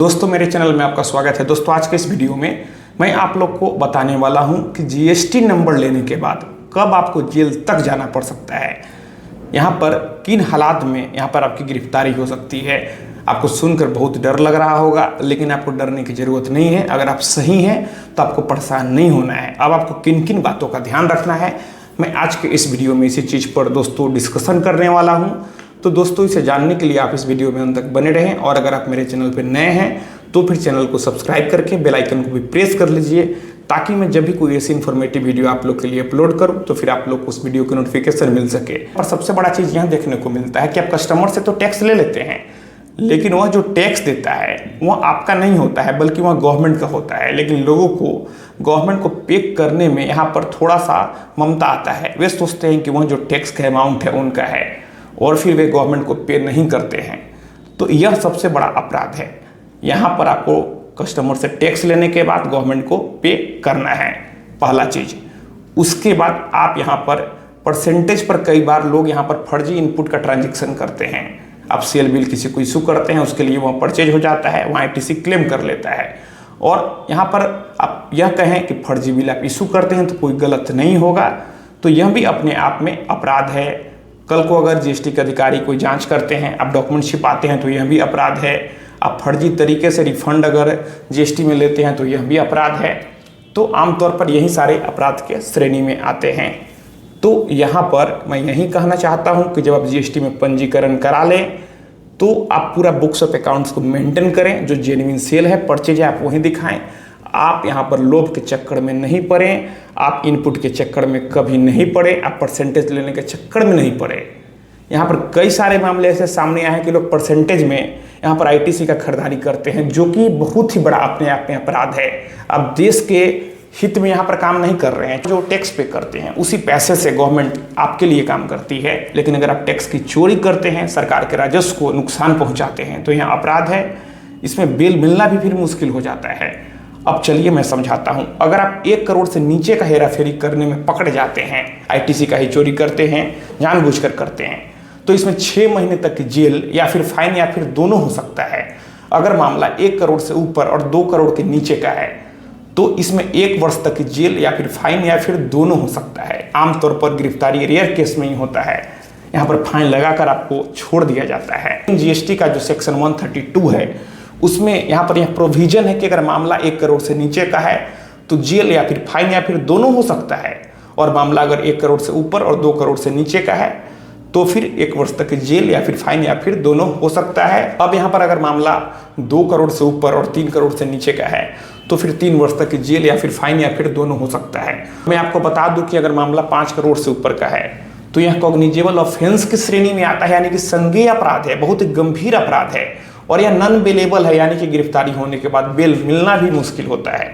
दोस्तों मेरे चैनल में आपका स्वागत है। दोस्तों आज के इस वीडियो में मैं आप लोग को बताने वाला हूं कि जीएसटी नंबर लेने के बाद कब आपको जेल तक जाना पड़ सकता है, यहां पर किन हालात में यहां पर आपकी गिरफ्तारी हो सकती है। आपको सुनकर बहुत डर लग रहा होगा, लेकिन आपको डरने की ज़रूरत नहीं है। अगर आप सही हैं तो आपको परेशान नहीं होना है। अब आपको किन किन बातों का ध्यान रखना है, मैं आज के इस वीडियो में इसी चीज़ पर दोस्तों डिस्कशन करने वाला हूँ। तो दोस्तों इसे जानने के लिए आप इस वीडियो में अंत तक बने रहें, और अगर आप मेरे चैनल पर नए हैं तो फिर चैनल को सब्सक्राइब करके बेल आइकन को भी प्रेस कर लीजिए, ताकि मैं जब भी कोई ऐसी इन्फॉर्मेटिव वीडियो आप लोग के लिए अपलोड करूं तो फिर आप लोग को उस वीडियो की नोटिफिकेशन मिल सके। और सबसे बड़ा चीज़ यहाँ देखने को मिलता है कि आप कस्टमर से तो टैक्स ले लेते हैं, लेकिन वह जो टैक्स देता है वह आपका नहीं होता है, बल्कि वह गवर्नमेंट का होता है। लेकिन लोगों को गवर्नमेंट को पे करने में यहाँ पर थोड़ा सा ममता आता है। वे सोचते हैं कि वह जो टैक्स का अमाउंट है उनका है, और फिर वे गवर्नमेंट को पे नहीं करते हैं। तो यह सबसे बड़ा अपराध है। यहाँ पर आपको कस्टमर से टैक्स लेने के बाद गवर्नमेंट को पे करना है, पहला चीज़। उसके बाद आप यहाँ पर परसेंटेज पर कई बार लोग यहाँ पर फर्जी इनपुट का ट्रांजैक्शन करते हैं। आप सेल बिल किसी को इशू करते हैं, उसके लिए वह परचेज हो जाता है, वहाँ आईटीसी क्लेम कर लेता है। और यहाँ पर आप यह कहें कि फर्जी बिल आप इशू करते हैं तो कोई गलत नहीं होगा, तो यह भी अपने आप में अपराध है। कल को अगर जीएसटी के अधिकारी कोई जांच करते हैं, आप डॉक्यूमेंट छिपाते हैं तो यह भी अपराध है। आप फर्जी तरीके से रिफंड अगर जीएसटी में लेते हैं तो यह भी अपराध है। तो आमतौर पर यही सारे अपराध के श्रेणी में आते हैं। तो यहाँ पर मैं यही कहना चाहता हूँ कि जब आप जीएसटी में पंजीकरण करा लें तो आप पूरा बुक्स ऑफ अकाउंट्स को मेंटेन करें। जो जेन्युइन सेल है, परचेज है, आप वहीं दिखाएं। आप यहाँ पर लोभ के चक्कर में नहीं पड़े, आप इनपुट के चक्कर में कभी नहीं पड़े, आप परसेंटेज लेने के चक्कर में नहीं पड़े। यहाँ पर कई सारे मामले ऐसे सामने आए हैं कि लोग परसेंटेज में यहाँ पर आईटीसी का खरीदारी करते हैं, जो कि बहुत ही बड़ा अपने आप में अपराध है। अब देश के हित में यहाँ पर काम नहीं कर रहे हैं। जो टैक्स पे करते हैं उसी पैसे से गवर्नमेंट आपके लिए काम करती है, लेकिन अगर आप टैक्स की चोरी करते हैं, सरकार के राजस्व को नुकसान पहुँचाते हैं, तो यहाँ अपराध है। इसमें बेल मिलना भी फिर मुश्किल हो जाता है। अब चलिए मैं समझाता हूं। अगर आप 1 करोड़ से नीचे का हेराफेरी करने में पकड़े जाते हैं, आईटीसी का ही चोरी करते हैं, जानबूझकर करते हैं, तो इसमें 6 महीने तक की जेल या फिर फाइन या फिर दोनों हो सकता है। अगर मामला 1 करोड़ से ऊपर और 2 करोड़ के नीचे का है तो इसमें 1 वर्ष तक की जेल या फिर फाइन या फिर दोनों हो सकता है। आमतौर पर गिरफ्तारी रेयर केस में ही होता है, यहाँ पर फाइन लगाकर आपको छोड़ दिया जाता है। जीएसटी का जो सेक्शन 132 है उसमें यहाँ पर यह प्रोविजन है कि अगर मामला 1 करोड़ से नीचे का है तो जेल या फिर फाइन या फिर दोनों हो सकता है, और मामला अगर 1 करोड़ से ऊपर और 2 करोड़ से नीचे का है तो फिर 1 वर्ष तक जेल या फिर फाइन या फिर दोनों हो सकता है। अब यहाँ पर अगर मामला 2 करोड़ से ऊपर और 3 करोड़ से नीचे का है तो फिर 3 वर्ष तक जेल या फिर फाइन या फिर दोनों हो सकता है। मैं आपको बता दूं कि अगर मामला 5 करोड़ से ऊपर का है तो यह कॉग्निजेबल ऑफेंस की श्रेणी में आता है, यानी कि संज्ञेय अपराध है, बहुत गंभीर अपराध है। और यह नॉन बेलेबल है, यानी कि गिरफ्तारी होने के बाद बेल मिलना भी मुश्किल होता है।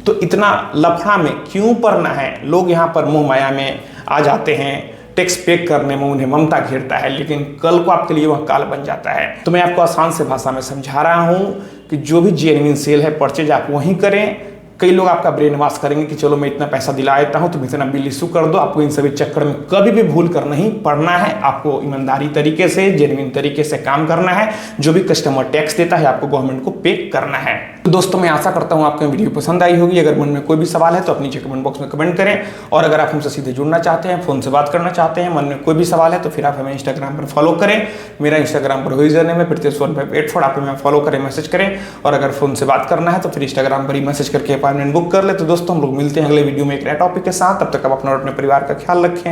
तो इतना लफड़ा में क्यों पड़ना है? लोग यहाँ पर मोह माया में आ जाते हैं, टैक्स पे करने में उन्हें ममता घेरता है, लेकिन कल को आपके लिए वह काल बन जाता है। तो मैं आपको आसान से भाषा में समझा रहा हूँ कि जो भी जेन्युइन सेल है, परचेज आप वहीं करें। कई लोग आपका ब्रेन वॉश करेंगे कि चलो मैं इतना पैसा दिला देता हूँ, तुम इतना बिल इशू कर दो। आपको इन सभी चक्कर में कभी भी भूल कर नहीं पड़ना है। आपको ईमानदारी तरीके से, जेन्युइन तरीके से काम करना है। जो भी कस्टमर टैक्स देता है आपको गवर्नमेंट को पे करना है। तो दोस्तों मैं आशा करता हूँ आपको वीडियो पसंद आई होगी। अगर मन में कोई भी सवाल है तो आप नीचे कमेंट बॉक्स में कमेंट करें, और अगर आप हमसे सीधे जुड़ना चाहते हैं, फोन से बात करना चाहते हैं, मन में कोई भी सवाल है तो फिर आप हमें इंस्टाग्राम पर फॉलो करें। मेरा इंस्टाग्राम पर यूजर नेम है Pritesh1584, आप हमें फॉलो करें, मैसेज करें। और अगर फोन से बात करना है तो फिर इंस्टाग्राम पर ही मैसेज करके अपॉइंटमेंट बुक कर ले। तो दोस्तों हम लोग मिलते हैं अगले वीडियो में एक नए टॉपिक के साथ। तब तक आप अपना और अपने परिवार का ख्याल रखें।